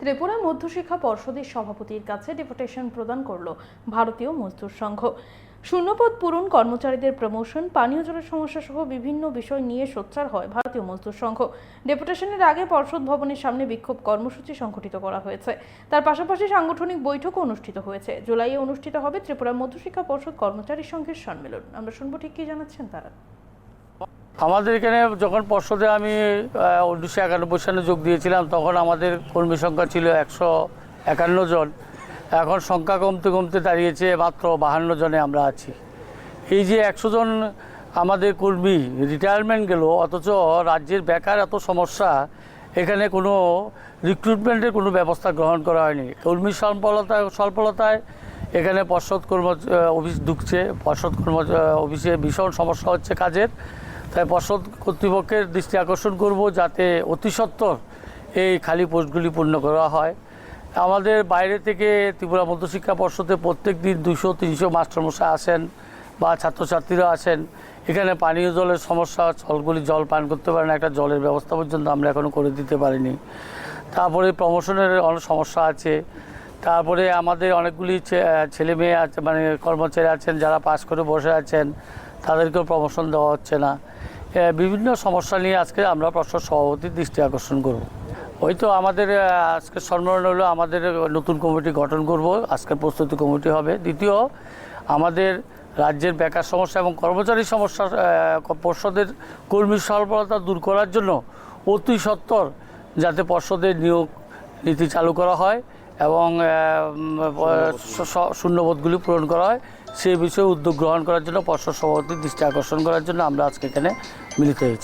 ত্রিপুরা মধ্যশিক্ষা পর্ষদের সভাপতির কাছে ডেপুটেশন প্রদান করল ভারতীয় মজদুর সংঘ। শূন্যপদ পূরণ, কর্মচারীদের প্রমোশন, পানীয় জলের সমস্যা সহ বিভিন্ন বিষয় নিয়ে সোচ্চার হয় ভারতীয় মজদুর সংঘ। ডেপুটেশনের আগে পর্ষদ ভবনের সামনে বিক্ষোভ কর্মসূচি সংগঠিত করা হয়েছে। তার পাশাপাশি সাংগঠনিক বৈঠকও অনুষ্ঠিত হয়েছে। জুলাইয়ে অনুষ্ঠিত হবে ত্রিপুরা মধ্যশিক্ষা পর্ষদ কর্মচারী সংঘের সম্মেলন। আমরা শুনবো ঠিক কি জানাচ্ছেন তারা। আমাদের এখানে যখন পর্ষদে আমি 1991 সালে যোগ দিয়েছিলাম, তখন আমাদের কর্মী সংখ্যা ছিল 151 জন। এখন সংখ্যা কমতে কমতে দাঁড়িয়েছে মাত্র 52 জনে আমরা আছি। এই যে 100 জন আমাদের কর্মী রিটায়ারমেন্ট গেল, অথচ রাজ্যের বেকার এত সমস্যা, এখানে কোনো রিক্রুটমেন্টের কোনো ব্যবস্থা গ্রহণ করা হয়নি। কর্মী স্বল্পলতায় এখানে পর্ষদ অফিস ঢুকছে, পর্ষদ অফিসে ভীষণ সমস্যা হচ্ছে কাজের। তাই পর্ষদ কর্তৃপক্ষের দৃষ্টি আকর্ষণ করব যাতে অতি সত্বর এই খালি পোস্টগুলি পূর্ণ করা হয়। আমাদের বাইরে থেকে ত্রিপুরা মধ্যশিক্ষা পর্ষদে প্রত্যেক দিন 200-300 মাস্টারমশাই আসেন বা ছাত্রছাত্রীরা আসেন। এখানে পানীয় জলের সমস্যা, জলগুলি জল পান করতে পারে না, একটা জলের ব্যবস্থা পর্যন্ত আমরা এখনও করে দিতে পারিনি। তারপরে প্রমোশনের অনেক সমস্যা আছে। তারপরে আমাদের অনেকগুলি ছেলে মেয়ে আছে, মানে কর্মচারী আছেন যারা পাস করে বসে আছেন, তাদেরকেও প্রমোশন দেওয়া হচ্ছে না। বিভিন্ন সমস্যা নিয়ে আজকে আমরা পর্ষদ সভাপতির দৃষ্টি আকর্ষণ করব। ওই তো আমাদের আজকে সম্মেলন হলো, আমাদের নতুন কমিটি গঠন করব, আজকের প্রস্তুতি কমিটি হবে। দ্বিতীয়, আমাদের রাজ্যের বেকার সমস্যা এবং কর্মচারী সমস্যা, পর্ষদের কর্মী স্বল্পতা দূর করার জন্য অতি সত্বর যাতে পর্ষদের নিয়োগ নীতি চালু করা হয় এবং শূন্যপদগুলি পূরণ করা হয়, সেই বিষয়ে উদ্যোগ গ্রহণ করার জন্য পর্ষদ সভাপতির দৃষ্টি আকর্ষণ করার জন্য আমরা আজকে এখানে মিলিত হয়েছি।